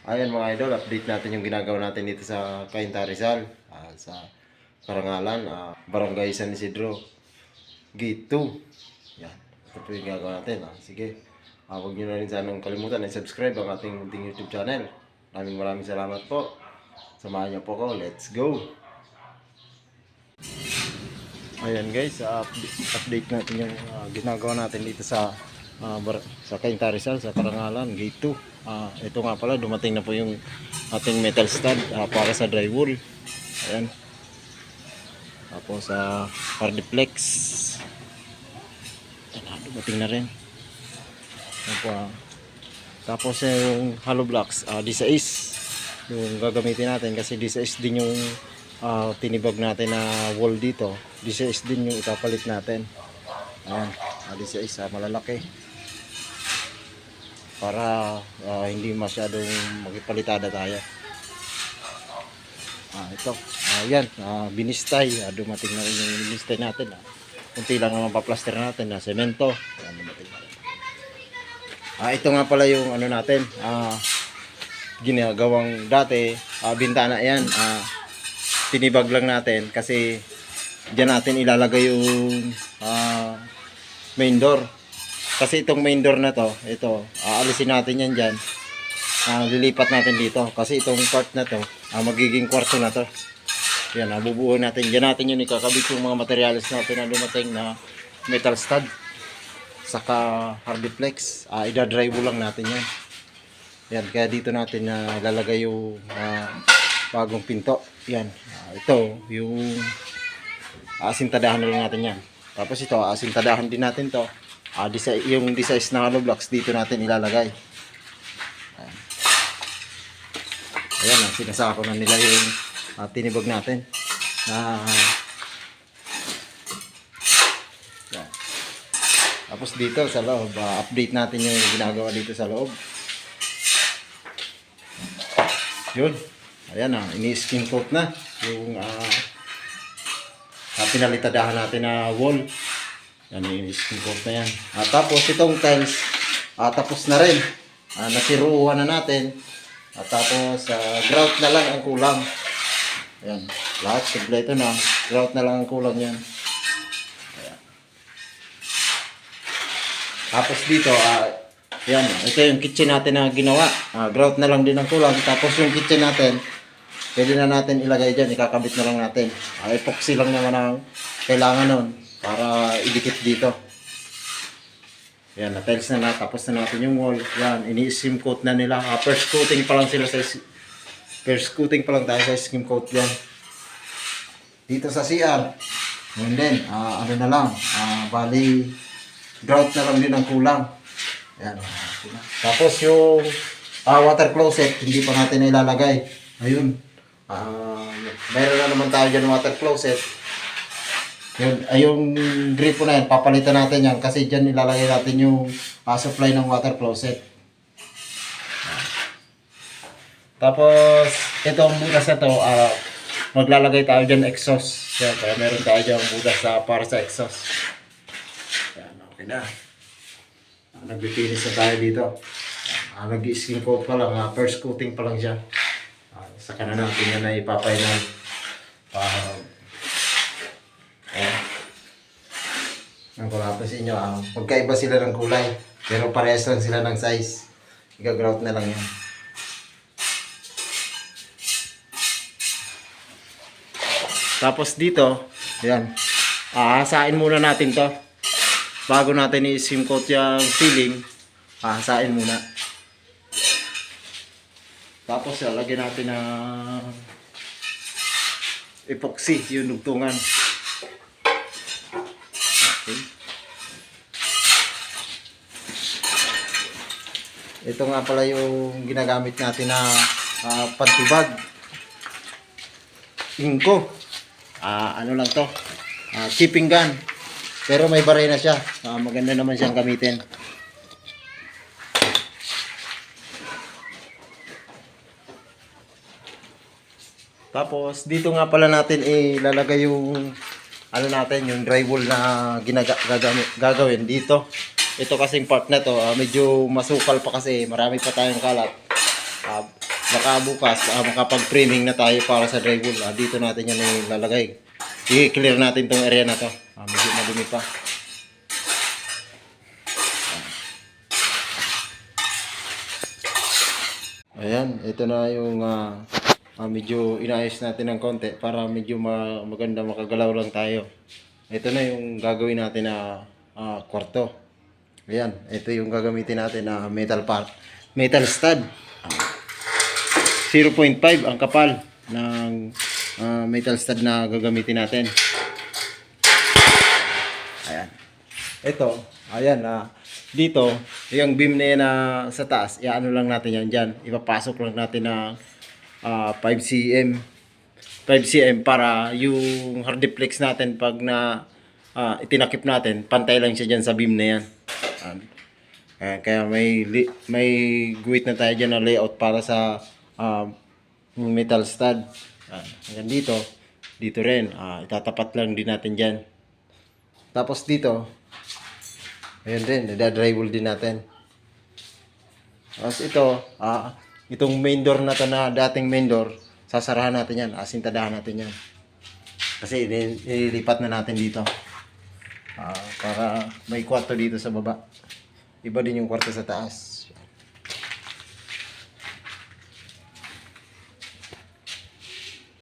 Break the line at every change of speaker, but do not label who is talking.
Ayan mga idol, update natin yung ginagawa natin dito sa Cainta Rizal, sa Karangalan, Barangay San Isidro, Gate 2. Yan, ito po yung ginagawa natin. Sige, huwag nyo na rin sanang kalimutan na subscribe ang ating munting YouTube channel. Maraming salamat po. Samahan nyo po ko, let's go! Ayan guys, update natin yung ginagawa natin dito sa Cainta Rizal, sa Karangalan, Gate 2. Ito nga pala, dumating na po yung ating metal stud para sa drywall. Ayan. Tapos sa Hardiplex. Ayan, dumating na rin. Tapos yung hollow blocks, D6 yung gagamitin natin kasi D6 din yung tinibag natin na wall dito. D6 din yung ipapalit natin. Ayan, D6 malalaki para hindi masyadong magpalitada tayo. Ito, ayan, binistay, dumating na rin yung binistay natin. Kunti lang naman paplaster natin na semento. Ayan, dumating na rin. Ito nga pala yung ano natin, ginagawang dati, bintana yan, tinibag lang natin kasi dyan natin ilalagay yung main door. Kasi itong main door na to, ito, aalisin natin yan dyan. Lilipat natin dito. Kasi itong part na to, magiging kwarto na to. Yan, bubuo natin. Dyan natin yun ikakabit yung mga materials natin na dumating na metal stud. Saka Hardiplex. Ida-drywall lang natin yan. Yan, kaya dito natin na ilalagay yung bagong pinto. Yan, ito, yung asintadahan na lang natin yan. Tapos ito, asintadahan din natin to. Yung size na hollow blocks dito natin ilalagay. Ayan, sinasako na nila yung tinibag natin. Tapos dito sa loob, update natin yung ginagawa dito sa loob. Yun. Ayan, ini-skin coat na yung pinalitadahan natin na wall. Yan, ini-skin coat na yan. Tapos itong tiles, tapos na rin. Nasiruhan na natin. Tapos grout na lang ang kulang. Ayan, lahat kompleto na. Grout na lang ang kulang yan. Ayan. Tapos dito, yan, ito yung kitchen natin na ginawa. Grout na lang din ang kulang. Tapos yung kitchen natin, pwede na natin ilagay dyan. Ikakabit na lang natin. Epoxy lang naman ang kailangan nun para idikit dito. Yan, na-tiles na tapos na natin yung wall. Yan, ini-skim coat na nila. First coating pa lang sila sa first coating pa lang tayo sa skim coat yan. Dito sa CR, and then, ano na lang, bali, grout na lang din ang kulang. Yan. Tapos yung water closet, hindi pa natin ilalagay. Ayun. Meron na naman tayo dyan water closet. Yung gripo na yan, papalitan natin yan kasi dyan ilalagay natin yung supply ng water closet. Tapos, itong butas na to, maglalagay tayo dyan exhaust. Yan, kaya meron tayo dyan butas para sa exhaust. Yan, okay na. Nagbipinis na tayo dito. Nag-skin coat pa lang, first coating pa lang siya. Saka na natin yan na ipapainan. Ang kulapasin nyo, magkaiba sila ng kulay. Pero parehas lang sila ng size. Ika-grout na lang yan. Tapos dito, yan. Hahasain muna natin to. Bago natin i-skim coat yung ceiling, hahasain muna. Tapos lagyan natin ng epoxy, yung dugtungan. Okay. Ito nga pala yung ginagamit natin na pantibag. Inko. Ano lang to? Chipping gun. Pero may baray na siya. Maganda naman siyang gamitin. Tapos dito nga pala natin ilalagay yung ano natin, yung drywall na gagawin dito. Ito kasing part na to, medyo masukal pa kasi marami pa tayong kalat. baka bukas makapag-framing na tayo para sa drywall. Dito natin yan ilalagay. I-clear natin tong area na to. Medyo madumi pa. Ayan, ito na yung medyo inayos natin ng konti para medyo maganda makagalaw lang tayo. Ito na yung gagawin natin na kwarto. Ayan, ito yung gagamitin natin na metal stud. 0.5 ang kapal ng metal stud na gagamitin natin. Ayan. Ito, ayan dito, yung beam na yan sa taas, iaano lang natin yan dyan. Ipapasok lang natin na 5 cm. 5 cm para yung hardiplex natin pag itinakip natin, pantay lang siya dyan sa beam na yan. Kaya may guhit na tayo dyan na layout para sa metal stud. Hanggang dito rin, itatapat lang din natin dyan. Tapos dito, ayan din, idadrywall din natin. Tapos itong main door na to na dating main door, sasarahan natin yan, asintadahan natin yan. Kasi ililipat na natin dito. Para may kwarto dito sa baba. Iba din yung kwarto sa taas.